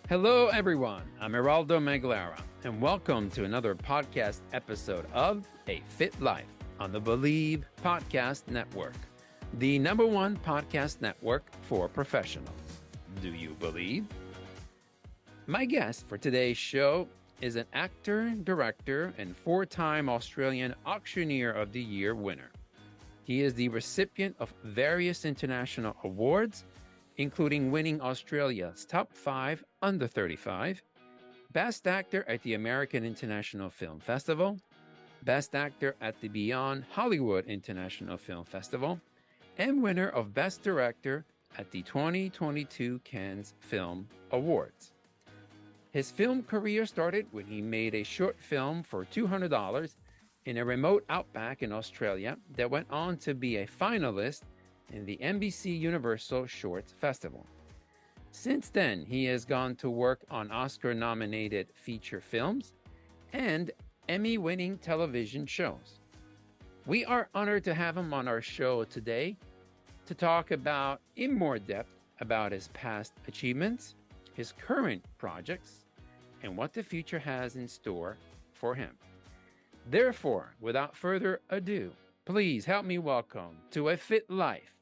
Hello, everyone. I'm Geraldo Meglara, and welcome to another podcast episode of A Fit Life on the Believe Podcast Network, the #1 podcast network for professionals. Do you believe? My guest for today's show is an actor, director, and 4-time Australian Auctioneer of the Year winner. He is the recipient of various international awards, including winning Australia's Top 5 Under 35, Best Actor at the American International Film Festival, Best Actor at the Beyond Hollywood International Film Festival, and winner of Best Director at the 2022 Cannes Film Awards. His film career started when he made a short film for $200 in a remote outback in Australia that went on to be a finalist in the NBC Universal Shorts Festival. Since then, he has gone to work on Oscar-nominated feature films and Emmy-winning television shows. We are honored to have him on our show today to talk about in more depth about his past achievements, his current projects, and what the future has in store for him. Therefore, without further ado, please help me welcome to A Fit Life,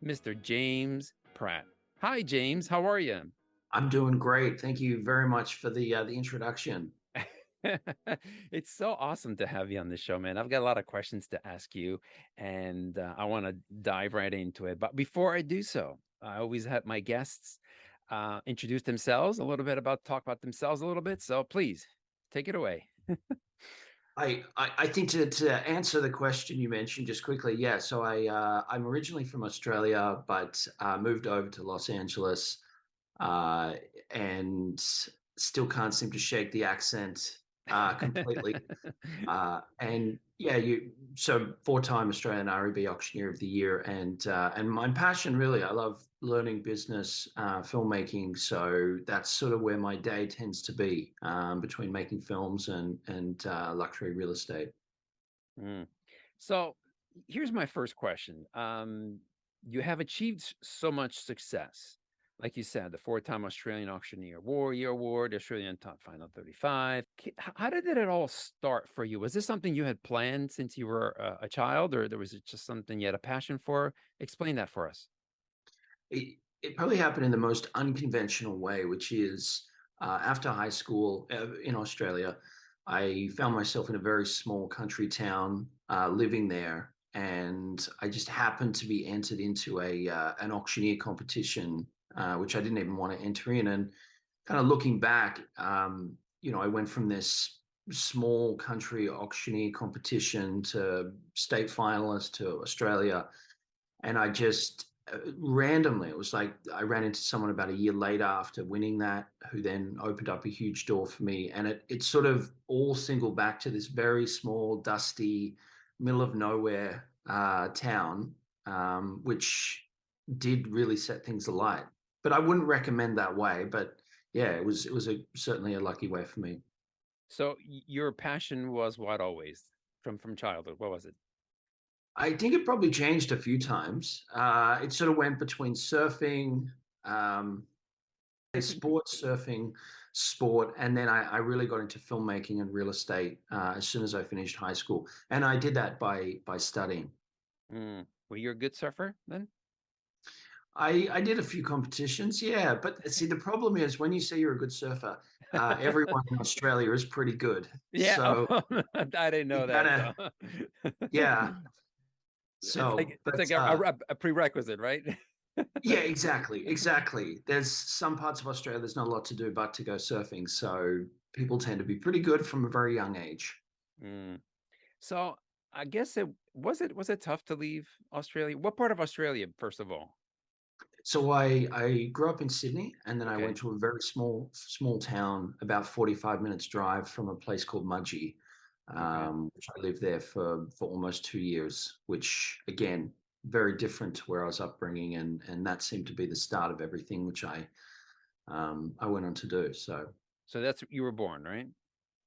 Mr. James Pratt. Hi, James. How are you? I'm doing great. Thank you very much for the introduction. It's so awesome to have you on the show, man. I've got a lot of questions to ask you, and I want to dive right into it. But before I do so, I always have my guests introduce themselves a little bit, talk about themselves a little bit. So please take it away. I think to answer the question you mentioned just quickly, yeah. So I'm originally from Australia, but moved over to Los Angeles, and still can't seem to shake the accent completely. And yeah, so 4-time Australian REB Auctioneer of the Year, and my passion really, I love learning business, filmmaking. So that's sort of where my day tends to be, between making films and luxury real estate. Mm. So here's my first question. You have achieved so much success. Like you said, the 4-time Australian Auctioneer Warrior Award, Australian Top Final 35. How did it all start for you? Was this something you had planned since you were a child, or was it just something you had a passion for? Explain that for us. It probably happened in the most unconventional way, which is after high school in Australia, I found myself in a very small country town, living there, and I just happened to be entered into an auctioneer competition, which I didn't even want to enter in. And kind of looking back, I went from this small country auctioneer competition to state finalist to Australia, and I just randomly, it was like I ran into someone about a year later after winning that, who then opened up a huge door for me. And it sort of all singled back to this very small, dusty, middle of nowhere town, which did really set things alight. But I wouldn't recommend that way. But yeah, it was certainly a lucky way for me. So your passion was what always from childhood? What was it? I think it probably changed a few times. It sort of went between surfing, um, sports, surfing, sport, and then I really got into filmmaking and real estate as soon as I finished high school, and I did that by studying. Were you a good surfer then? I did a few competitions, yeah, but see, the problem is when you say you're a good surfer, everyone in Australia is pretty good. Yeah, So I didn't you know that. gotta, So. yeah. It's So, like it's but like a prerequisite, right? yeah, exactly. There's some parts of Australia, there's not a lot to do but to go surfing. So people tend to be pretty good from a very young age. Mm. So I guess it tough to leave Australia? What part of Australia, first of all? So I grew up in Sydney, and then I Okay. went to a very small town about 45 minutes drive from a place called Mudgee, Okay. which I lived there for almost 2 years, which again, very different to where I was upbringing, and that seemed to be the start of everything which I went on to do. So So that's you were born, right?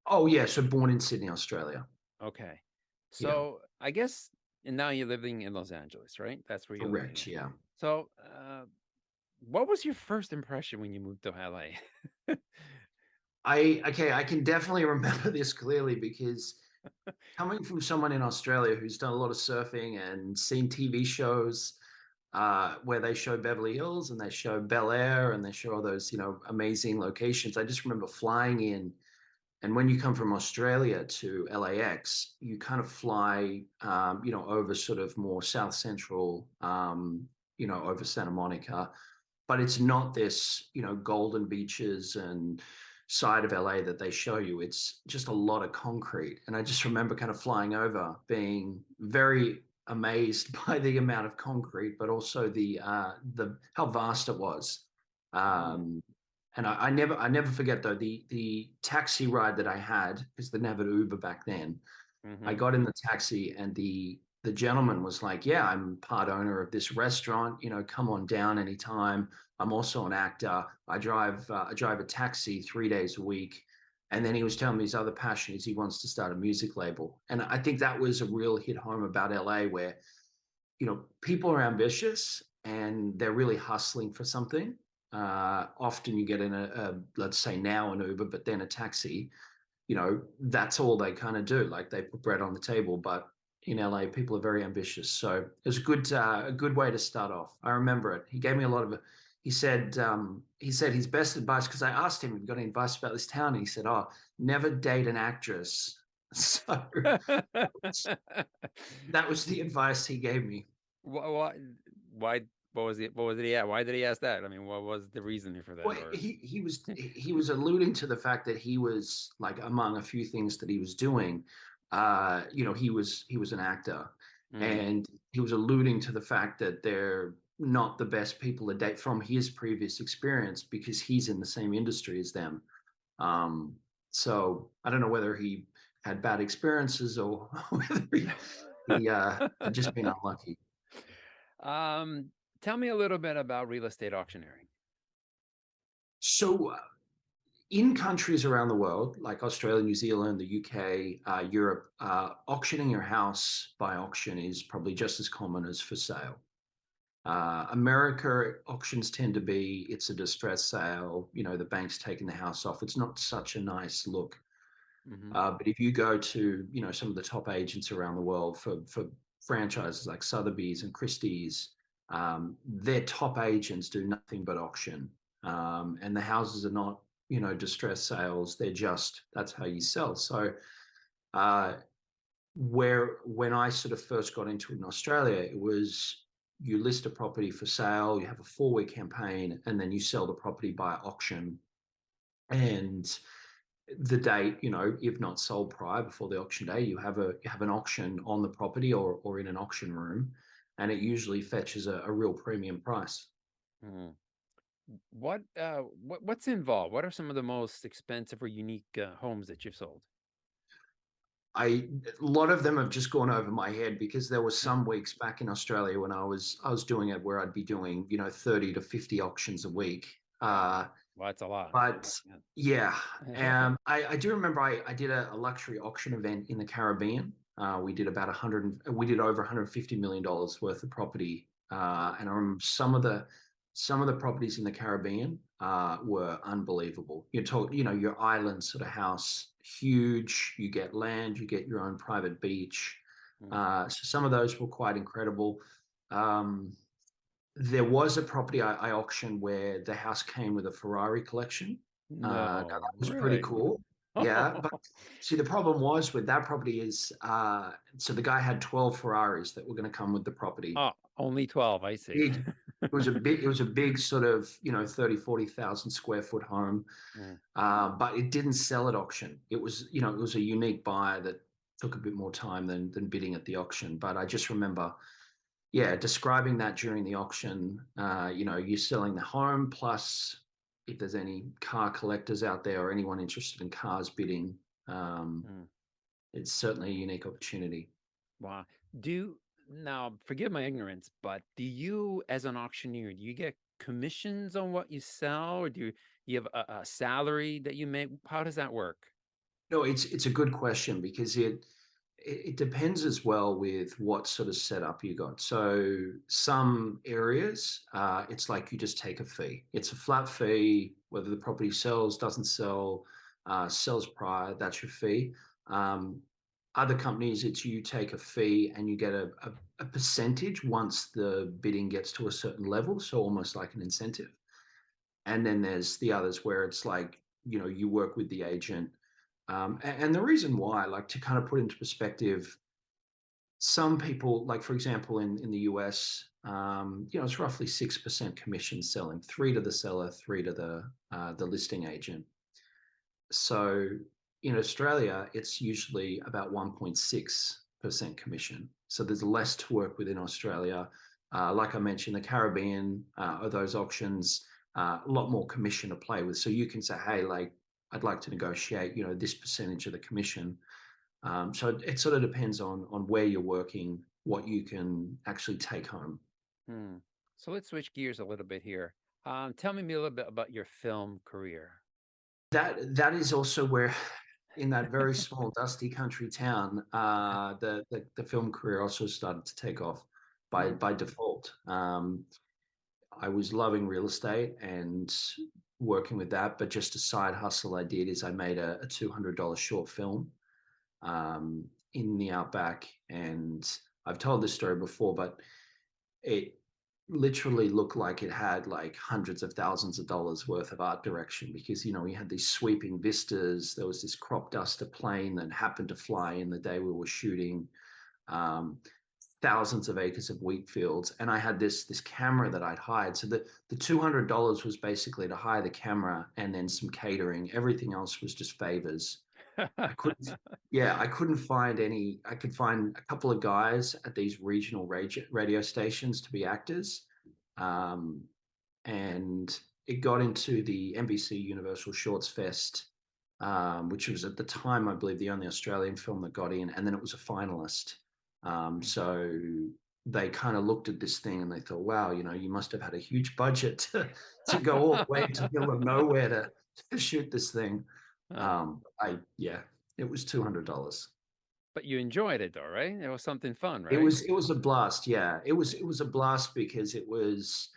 oh yeah, so born in Sydney, Australia. Okay. Yeah, So I guess, and now you're living in Los Angeles, right? That's where you're living correct. at. Yeah. So What was your first impression when you moved to LA? I can definitely remember this clearly because coming from someone in Australia who's done a lot of surfing and seen TV shows where they show Beverly Hills and they show Bel Air and they show all those, amazing locations. I just remember flying in, and when you come from Australia to LAX, you kind of fly, over sort of more South Central, over Santa Monica, but it's not this, golden beaches and side of LA that they show you. It's just a lot of concrete. And I just remember kind of flying over, being very amazed by the amount of concrete, but also the how vast it was. Mm, Um, and I never forget though the taxi ride that I had, because they didn't have an Uber back then. I hmm got in the taxi and the gentleman was like, "Yeah, I'm part owner of this restaurant. Come on down anytime. I'm also an actor. I drive a taxi 3 days a week." And then he was telling me his other passion is he wants to start a music label. And I think that was a real hit home about LA, where people are ambitious and they're really hustling for something. Often you get in let's say now an Uber, but then a taxi. That's all they kind of do. Like they put bread on the table, but in LA, people are very ambitious. So it was a good way to start off. I remember it. He gave me a lot of. He said his best advice, because I asked him, "Have you got any advice about this town?" And he said, "Oh, never date an actress." So that was the advice he gave me. Why, why, what was it? What was it? Yeah. Why did he ask that? I mean, what was the reasoning for that? Well, Or, he was alluding to the fact that he was, like, among a few things that he was doing. He was an actor, mm, and he was alluding to the fact that they're not the best people to date from his previous experience because he's in the same industry as them. Um, so I don't know whether he had bad experiences or whether he had just been unlucky. um, tell me a little bit about real estate auctioneering. So in countries around the world, like Australia, New Zealand, the UK, Europe, auctioning your house by auction is probably just as common as for sale. America auctions tend to be, it's a distress sale. The bank's taking the house off. It's not such a nice look. Hmm But if you go to, some of the top agents around the world for franchises like Sotheby's and Christie's, their top agents do nothing but auction. And the houses are not, distress sales. They're just, that's how you sell. So, uh, when I sort of first got into it in Australia, it was you list a property for sale, you have a 4-week campaign, and then you sell the property by auction. And the date, if not sold prior before the auction day, you have an auction on the property or in an auction room, and it usually fetches a real premium price. hmm what's involved? What are some of the most expensive or unique homes that you've sold? A lot of them have just gone over my head because there were Mm. some weeks back in Australia when I was doing it where I'd be doing 30 to 50 auctions a week. Wow. Well, that's a lot. But yeah, Yeah. I do remember I did a luxury auction event in the Caribbean. We did we did over $150 million worth of property, and I remember some of the properties in the Caribbean were unbelievable. Your island sort of house, huge. You get land, you get your own private beach. Mm. So some of those were quite incredible. Um, there was a property I auctioned where the house came with a Ferrari collection. Now No, that was pretty really? cool. Yeah, but see, the problem was with that property is, so the guy had 12 Ferraris that were going to come with the property. Oh, only 12, I see. Big, it was a big sort of, 30,000 40,000 square foot home. Mm. But it didn't sell at auction. It was a unique buyer that took a bit more time than bidding at the auction. But I just remember, yeah, describing that during the auction. You're selling the home, plus if there's any car collectors out there or anyone interested in cars bidding, um, Mm. it's certainly a unique opportunity. Wow. Now, forgive my ignorance, but do you, as an auctioneer, do you get commissions on what you sell, or do you have a salary that you make? How does that work? No, it's a good question because it depends as well with what sort of setup you got. So some areas, it's like you just take a fee. It's a flat fee, whether the property sells, doesn't sell, sells prior, that's your fee. Um, Other companies, it's you take a fee and you get a percentage once the bidding gets to a certain level, so almost like an incentive. And then there's the others where it's like, you work with the agent. And the reason why, like to kind of put into perspective, some people, like for example, in the US, it's roughly 6% commission selling, three to the seller, three to the listing agent. So in Australia, it's usually about 1.6% commission. So there's less to work with in Australia. Like I mentioned, the Caribbean are those auctions, a lot more commission to play with. So you can say, hey, like, I'd like to negotiate, this percentage of the commission. So it sort of depends on where you're working, what you can actually take home. Hmm. So let's switch gears a little bit here. Tell me a little bit about your film career. That is also where, in that very small, dusty country town, the film career also started to take off Hmm. by default. I was loving real estate and working with that, but just a side hustle I did is I made a $200 short film in the outback, and I've told this story before, but it literally looked like it had like hundreds of thousands of dollars worth of art direction because we had these sweeping vistas. There was this crop duster plane that happened to fly in the day we were shooting. um, Thousands of acres of wheat fields, and I had this camera that I'd hired. So the $200 was basically to hire the camera and then some catering. Everything else was just favors. I couldn't, yeah, I couldn't find any. I could find a couple of guys at these regional radio stations to be actors. Um, and it got into the NBC Universal Shorts Fest, which was at the time, I believe, the only Australian film that got in, and then it was a finalist. So they kind of looked at this thing and they thought, wow, you must have had a huge budget to go all the way to the middle of nowhere to shoot this thing. Uh, Yeah, it was $200. but you enjoyed it though, right? It was something fun, It right? was it was a blast. Yeah, it was a blast because it was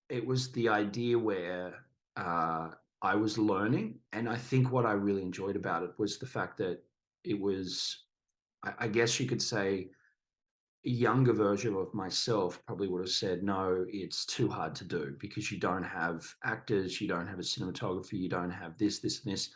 the idea where I was learning, and I think what I really enjoyed about it was the fact that it was, I guess you could say, a younger version of myself probably would have said, no, it's too hard to do because you don't have actors, you don't have a cinematographer, you don't have this, and this.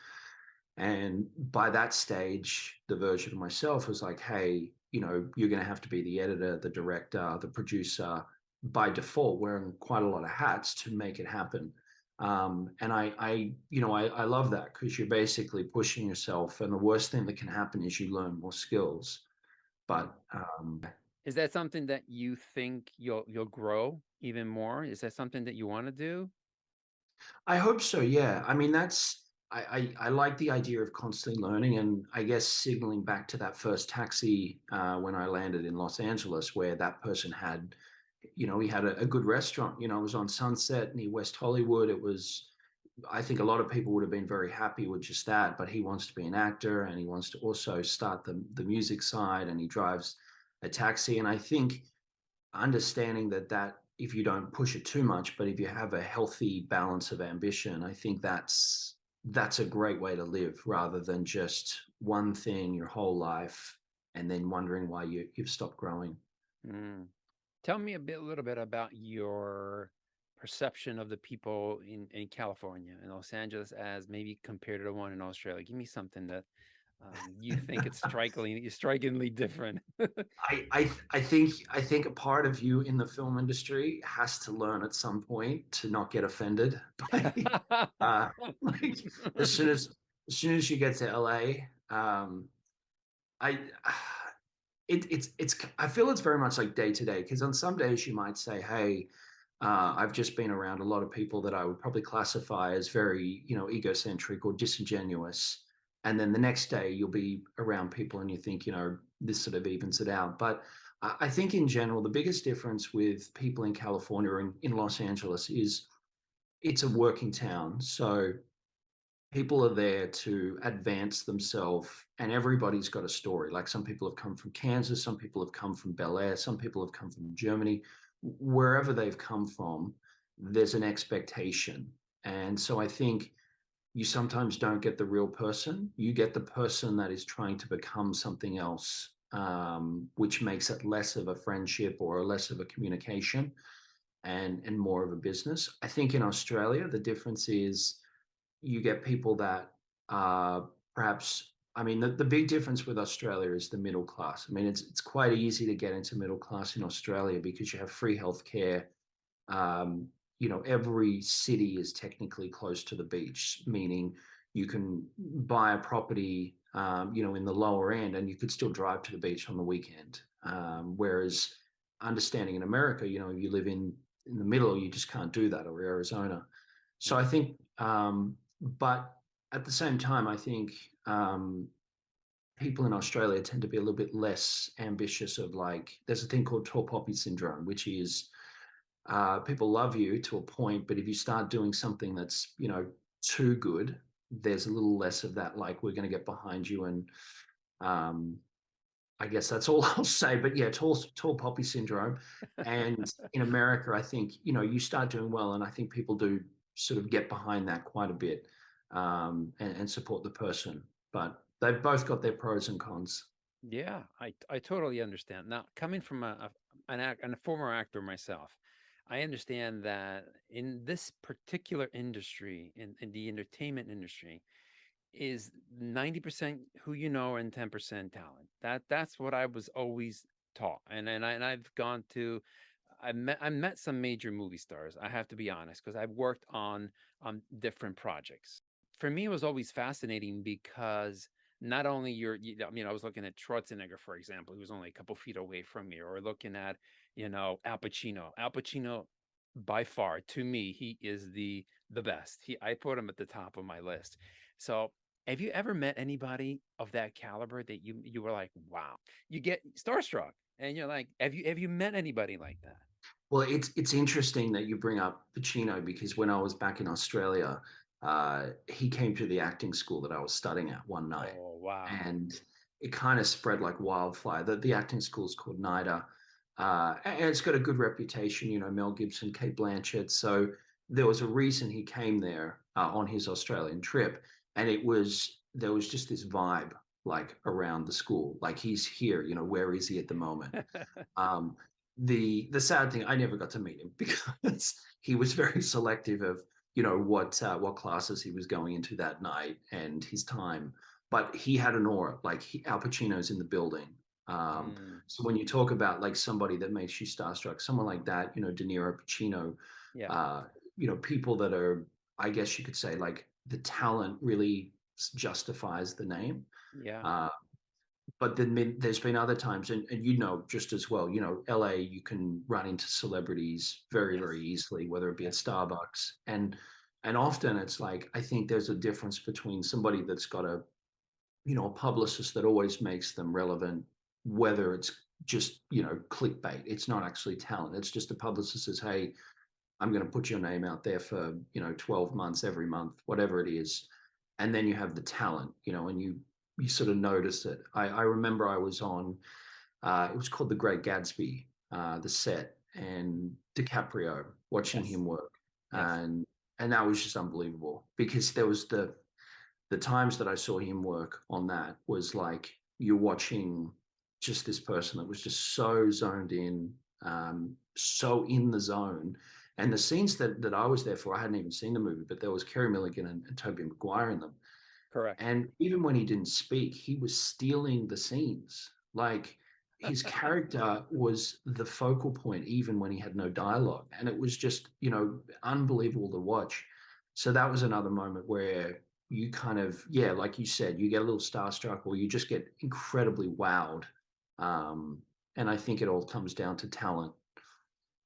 And by that stage, the version of myself was like, hey, you're going to have to be the editor, the director, the producer, by default, wearing quite a lot of hats to make it happen. And I love that because you're basically pushing yourself. And the worst thing that can happen is you learn more skills. Hmm. But Is that something that you think you'll grow even more? Is that something that you want to do? I hope so. Yeah. I mean, I like the idea of constantly learning, and I guess signaling back to that first taxi when I landed in Los Angeles, where that person had, he had a good restaurant. It was on Sunset near West Hollywood. It was, I think a lot of people would have been very happy with just that, but he wants to be an actor and he wants to also start the music side, and he drives a taxi. And I think understanding that if you don't push it too much, but if you have a healthy balance of ambition, I think that's a great way to live rather than just one thing your whole life and then wondering why you've stopped growing. Mm. Tell me a little bit about your perception of the people in California and Los Angeles as maybe compared to the one in Australia. Give me something that you think it's strikingly different. I think a part of you in the film industry has to learn at some point to not get offended by like as soon as as soon as you get to LA. I it's I feel it's very much like day to day, because on some days you might say, hey, I've just been around a lot of people that I would probably classify as very, egocentric or disingenuous. And then the next day you'll be around people and you think, this sort of evens it out. But I think in general, the biggest difference with people in California or in Los Angeles is it's a working town. So people are there to advance themselves, and everybody's got a story. Like some people have come from Kansas, some people have come from Bel Air, some people have come from Germany. Wherever they've come from, there's an expectation. And so I think you sometimes don't get the real person. You get the person that is trying to become something else, which makes it less of a friendship or less of a communication and more of a business. I think in Australia, the difference is you get people that perhaps, I mean, the big difference with Australia is the middle class. I mean, it's quite easy to get into middle class in Australia because you have free healthcare. um, every city is technically close to the beach, meaning you can buy a property, in the lower end, and you could still drive to the beach on the weekend. Whereas understanding in America, you live in the middle, you just can't do that, or Arizona. So I Yeah. think, but at the same time, I think people in Australia tend to be a little bit less ambitious of like, there's a thing called tall poppy syndrome, which is people love you to a point, but if you start doing something that's, too good, there's a little less of that, like, we're going to get behind you. And um, I guess that's all I'll say. But yeah, tall poppy syndrome. And in America, I think, you start doing well, and I think people do sort of get behind that quite a bit, and support the person. But they've both got their pros and cons. Yeah, I totally understand. Now, coming from a former actor myself, I understand that in this particular industry, in the entertainment industry, is 90% who you know and 10% talent. That's what I was always taught. And I've gone to I met some major movie stars. I have to be honest, because I've worked on different projects. For me, it was always fascinating because not only I mean, I was looking at Schwarzenegger, for example, who was only a couple feet away from me, or looking at, Al Pacino. Al Pacino, by far, to me, he is the best. I put him at the top of my list. So, have you ever met anybody of that caliber that you were like, wow, you get starstruck, and you're like, have you met anybody like that? Well, it's interesting that you bring up Pacino, because when I was back in Australia, he came to the acting school that I was studying at one night, Oh, wow. and it kind of spread like wildfire. The acting school is called NIDA, and it's got a good reputation. Mel Gibson, Kate Blanchett. So there was a reason he came there on his Australian trip, and there was just this vibe like around the school, like he's here. Where is he at the moment? Um, the sad thing, I never got to meet him because he was very selective of what classes he was going into that night and his time. But he had an aura, like Al Pacino's in the building. Mm, So when you talk about like somebody that makes you starstruck, someone like that, De Niro, Pacino, yeah, uh, people that are, I guess you could say, like the talent really justifies the name. yeah, Uh, but then there's been other times, and just as well, LA, you can run into celebrities very, yes, very easily, whether it be at yes, Starbucks. And often it's like, I think there's a difference between somebody that's got a publicist that always makes them relevant, whether it's just, clickbait. It's not actually talent. It's just a publicist says, hey, I'm going to put your name out there for 12 months every month, whatever it is. And then you have the talent, and you sort of notice it. I remember I was on, it was called The Great Gatsby, the set, and DiCaprio, watching yes, him work. yes. And that was just unbelievable, because there was the times that I saw him work on that was like you're watching just this person that was just so zoned in, so in the zone. And the scenes that I was there for, I hadn't even seen the movie, but there was Kerry Milligan and Tobey Maguire in them. Correct. And even when he didn't speak, he was stealing the scenes. Like his character was the focal point, even when he had no dialogue. And it was just, unbelievable to watch. So that was another moment where you kind of, yeah, like you said, you get a little starstruck, or you just get incredibly wowed. Um, and I think it all comes down to talent.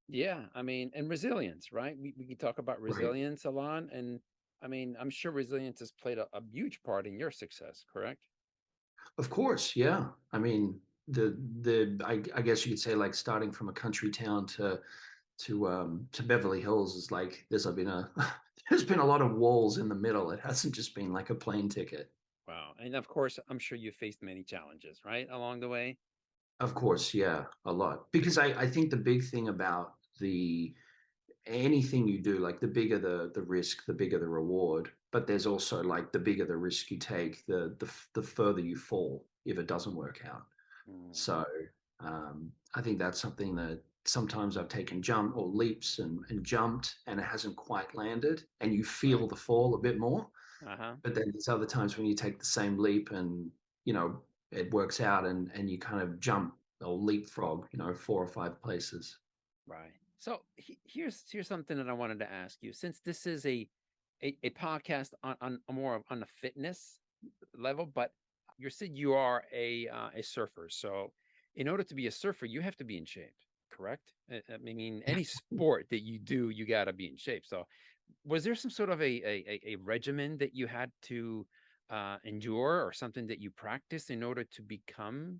Yeah, I mean, and resilience, right? We can talk about Right. resilience a lot, and I mean, I'm sure resilience has played a huge part in your success, correct? Of course, yeah. I mean, I guess you could say, like, starting from a country town to Beverly Hills is like there's been a there's been a lot of walls in the middle. It hasn't just been like a plane ticket. Wow. And of course, I'm sure you faced many challenges, right, along the way. Of course, yeah, a lot. Because I think the big thing about the anything you do, like the bigger the risk, the bigger the reward. But there's also like the bigger the risk you take, the further you fall if it doesn't work out. Mm, So I think that's something that sometimes I've taken jump or leaps and jumped and it hasn't quite landed, and you right. feel the fall a bit more. Uh-huh. But then there's other times when you take the same leap and it works out, and you kind of jump or leapfrog, 4 or 5 places. Right. So here's something that I wanted to ask you. Since this is a podcast on more on the fitness level, but you said you are a surfer. So in order to be a surfer, you have to be in shape, correct? I mean, any sport that you do, you got to be in shape. So was there some sort of a regimen that you had to endure, or something that you practiced in order to become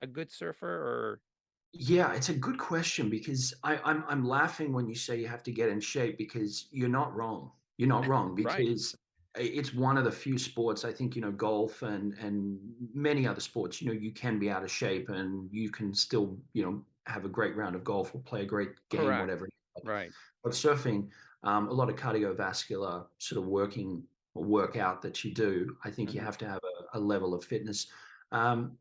a good surfer? Or Yeah, it's a good question because I'm laughing when you say you have to get in shape because you're not wrong. You're not wrong right, because it's one of the few sports I think, golf and many other sports, you can be out of shape and you can still, have a great round of golf or play a great game, correct, whatever. right. But surfing, a lot of cardiovascular sort of working or workout that you do, I think you Hmm. have to have a level of fitness. Um,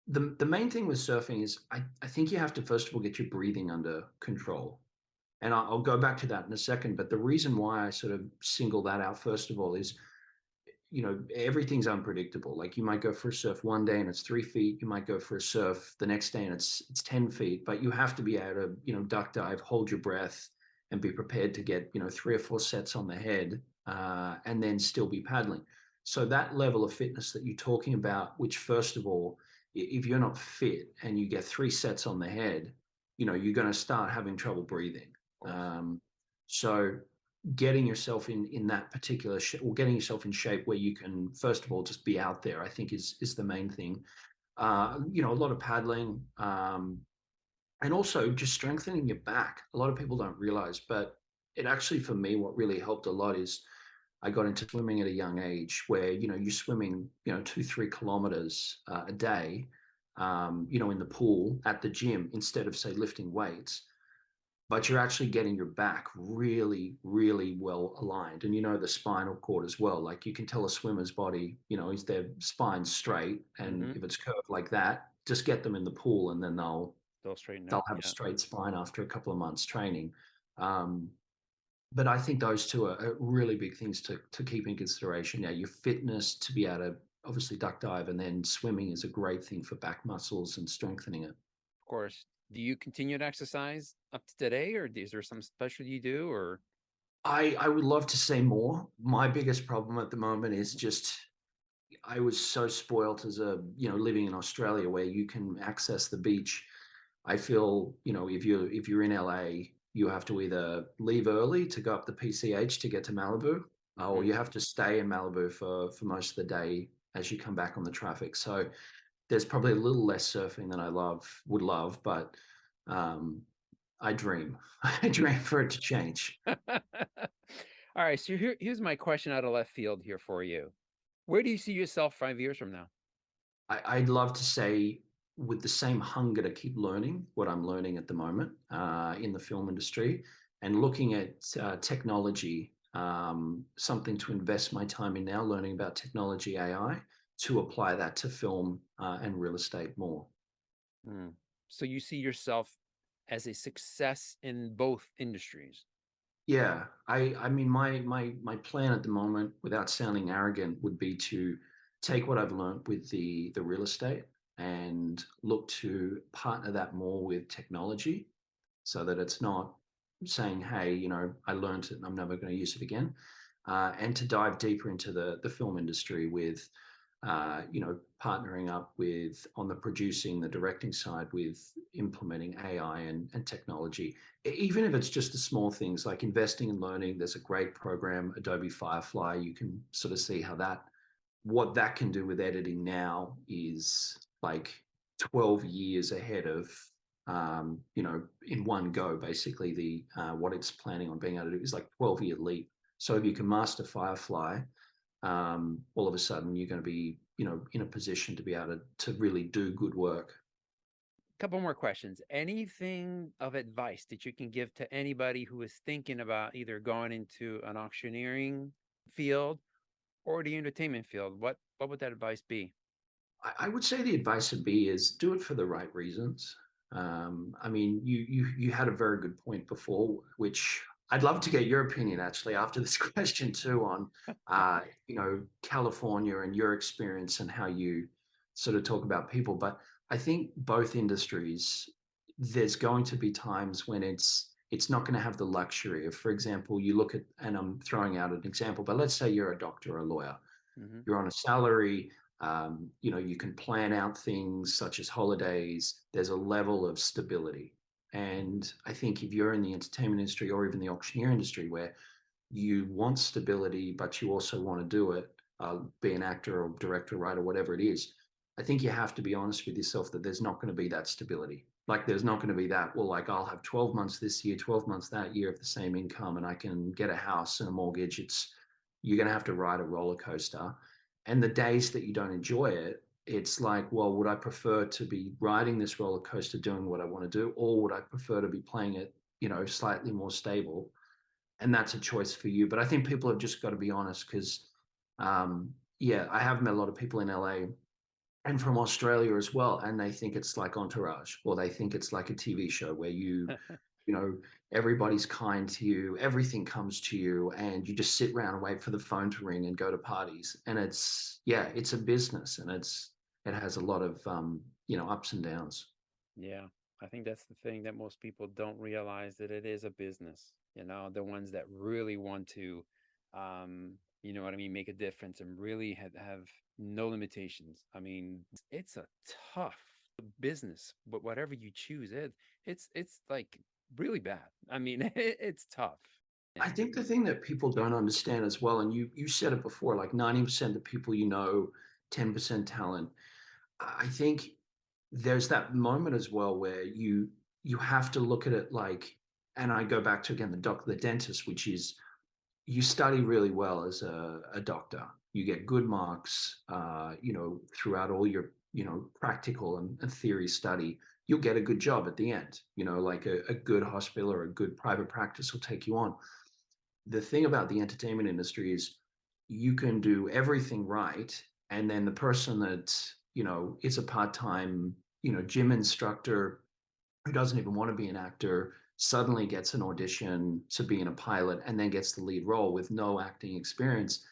the main thing with surfing is I think you have to first of all get your breathing under control. And I'll go back to that in a second. But the reason why I sort of single that out first of all is, everything's unpredictable. Like you might go for a surf one day and it's 3 feet. You might go for a surf the next day and it's 10 feet. But you have to be able to, duck dive, hold your breath, and be prepared to get, 3 or 4 sets on the head, and then still be paddling. So that level of fitness that you're talking about, which first of all, if you're not fit and you get 3 sets on the head, you're going to start having trouble breathing. Of course. Um, so getting yourself in that particular or getting yourself in shape where you can first of all just be out there, I think is the main thing. A lot of paddling, and also just strengthening your back. A lot of people don't realize, but it actually, for me, what really helped a lot is I got into swimming at a young age where, you're swimming, 2-3 kilometers a day, in the pool at the gym instead of, say, lifting weights, but you're actually getting your back really, really well aligned. And the spinal cord as well. Like you can tell a swimmer's body, is their spine straight. And Hmm. if it's curved like that, just get them in the pool and then They'll straighten they'll out. have a Yeah, straight spine after a couple of months training. Um, but I think those two are really big things to keep in consideration. Yeah, your fitness to be able to obviously duck dive, and then swimming is a great thing for back muscles and strengthening it. of course. Do you continue to exercise up to today, or is there some special you do? Or I would love to say more. My biggest problem at the moment is just I was so spoilt as living in Australia where you can access the beach. I feel, if you're in LA, you have to either leave early to go up the PCH to get to Malibu, or Mhm. you have to stay in Malibu for most of the day as you come back on the traffic. So there's probably a little less surfing than I would love, but um, I dream. I dream for it to change. All right, so here's my question out of left field here for you. Where do you see yourself 5 years from now? I'd love to say with the same hunger to keep learning what I'm learning at the moment in the film industry, and looking at technology, something to invest my time in now, learning about technology, AI, to apply that to film and real estate more. Hmm. So you see yourself as a success in both industries. Yeah, I mean my plan at the moment, without sounding arrogant, would be to take what I've learned with the real estate and look to partner that more with technology, so that it's not saying, hey, I learned it and I'm never going to use it again. And to dive deeper into the film industry with, partnering up with on the producing, the directing side with implementing AI and technology, even if it's just the small things like investing and learning. There's a great program, Adobe Firefly. You can sort of see what that can do with editing now is like 12 years ahead of, in one go. Basically, the what it's planning on being able to do is like 12-year leap. So if you can master Firefly, all of a sudden you're going to be, in a position to be able to really do good work. Couple more questions. Anything of advice that you can give to anybody who is thinking about either going into an auctioneering field or the entertainment field? What would that advice be? I would say the advice would be is do it for the right reasons. I mean, you had a very good point before, which I'd love to get your opinion actually after this question too on, California and your experience and how you sort of talk about people. But I think both industries, there's going to be times when it's not going to have the luxury of, for example, you look at, and I'm throwing out an example, but let's say you're a doctor or a lawyer, Hmm. you're on a salary. You can plan out things such as holidays. There's a level of stability. And I think if you're in the entertainment industry or even the auctioneer industry where you want stability, but you also want to do it, be an actor or director, writer, whatever it is, I think you have to be honest with yourself that there's not going to be that stability. Like there's not going to be that, well, like I'll have 12 months this year, 12 months that year of the same income and I can get a house and a mortgage. You're going to have to ride a roller coaster. And the days that you don't enjoy it, it's like, well, would I prefer to be riding this roller coaster doing what I want to do, or would I prefer to be playing it, slightly more stable? And that's a choice for you. But I think people have just got to be honest because, yeah, I have met a lot of people in LA and from Australia as well, and they think it's like Entourage, or they think it's like a TV show where you know, everybody's kind to you, everything comes to you, and you just sit around and wait for the phone to ring and go to parties. And it's a business, and it has a lot of ups and downs. Yeah, I think that's the thing that most people don't realize that it is a business. The ones that really want to, you know what I mean, make a difference and really have no limitations. I mean, it's a tough business, but whatever you choose, it's like really bad. I mean, it's tough. I think the thing that people don't understand as well, and you said it before, like 90% of the people 10% talent. I think there's that moment as well where you have to look at it like, and I go back to again the dentist, which is you study really well as a doctor. You get good marks, throughout all your, practical and theory study. You'll get a good job at the end. Like a good hospital or a good private practice will take you on. The thing about the entertainment industry is you can do everything right, and then the person that is a part-time gym instructor who doesn't even want to be an actor suddenly gets an audition to be in a pilot and then gets the lead role with no acting experience.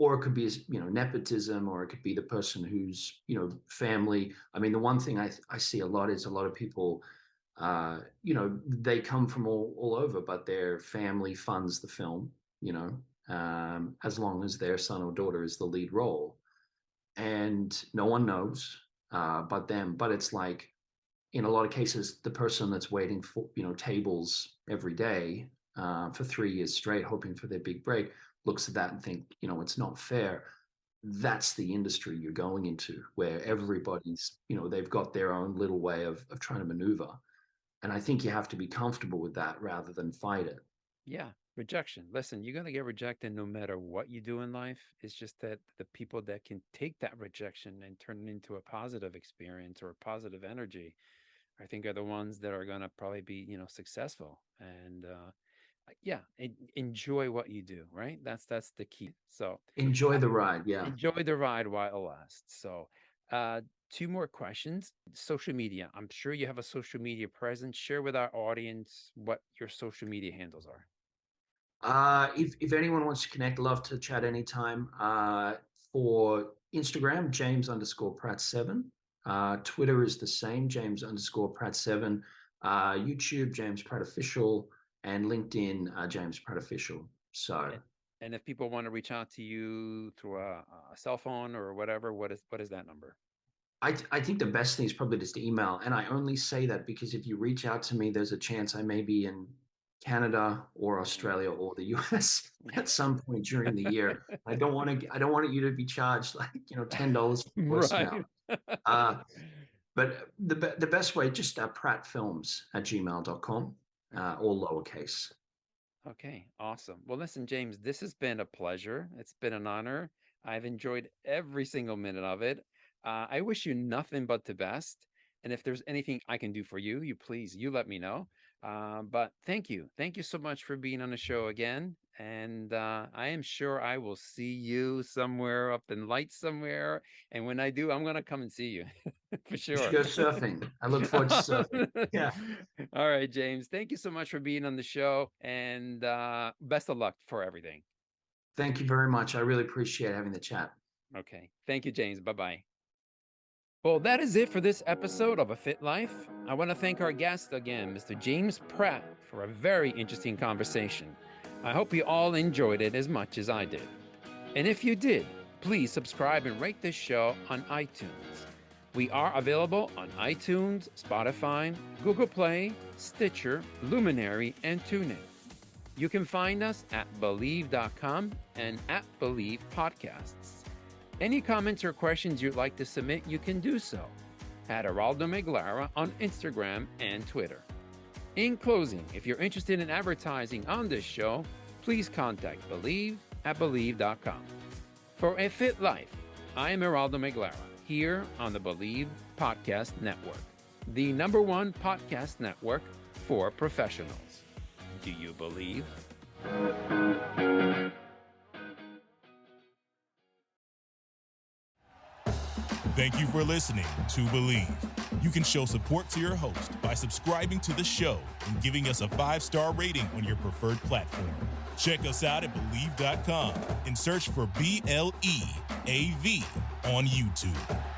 Or it could be nepotism, or it could be the person who's family. I mean, the one thing I see a lot is a lot of people, they come from all over, but their family funds the film, as long as their son or daughter is the lead role. And no one knows but them. But it's like, in a lot of cases, the person that's waiting for, tables every day for 3 years straight, hoping for their big break, looks at that and think, it's not fair. That's the industry you're going into, where everybody's, they've got their own little way of trying to maneuver. And I think you have to be comfortable with that rather than fight it. Yeah, rejection. Listen, you're going to get rejected no matter what you do in life. It's just that the people that can take that rejection and turn it into a positive experience or a positive energy, I think are the ones that are going to probably be, successful. And yeah, enjoy what you do, right? That's the key. So Enjoy the ride. Yeah. enjoy the ride while it lasts. So, uh, two more questions. Social media. I'm sure you have a social media presence. Share with our audience what your social media handles are. If anyone wants to connect, love to chat anytime. For Instagram, James_Pratt7. Twitter is the same, James_Pratt7. YouTube, James Pratt Official, and LinkedIn, James Pratt Official. So, And, and if people want to reach out to you through a cell phone or whatever, what is that number? I think the best thing is probably just email. And I only say that because if you reach out to me, there's a chance I may be in Canada or Australia or the US at some point during the year. I don't want you to be charged like, $10 for voicemail. Right. Uh, but the best way, just prattfilms@gmail.com, all lowercase. Okay, awesome. Well, listen, James, this has been a pleasure. It's been an honor. I've enjoyed every single minute of it. I wish you nothing but the best. And if there's anything I can do for you, you let me know. But thank you. Thank you so much for being on the show again. And I am sure I will see you somewhere up in lights somewhere. And when I do, I'm going to come and see you for You should sure. go surfing. I look forward to surfing. Yeah. All right, James. Thank you so much for being on the show, and best of luck for everything. Thank you very much. I really appreciate having the chat. Okay. Thank you, James. Bye bye. Well, that is it for this episode of A Fit Life. I want to thank our guest again, Mr. James Pratt, for a very interesting conversation. I hope you all enjoyed it as much as I did. And if you did, please subscribe and rate this show on iTunes. We are available on iTunes, Spotify, Google Play, Stitcher, Luminary, and TuneIn. You can find us at Believe.com and at Believe Podcasts. Any comments or questions you'd like to submit, you can do so at Geraldo Meglara on Instagram and Twitter. In closing, if you're interested in advertising on this show, please contact Believe at Believe.com. For A Fit Life, I am Geraldo Meglara, here on the Believe Podcast Network, the #1 podcast network for professionals. Do you believe? Thank you for listening to Believe. You can show support to your host by subscribing to the show and giving us a 5-star rating on your preferred platform. Check us out at Believe.com and search for BLEAV on YouTube.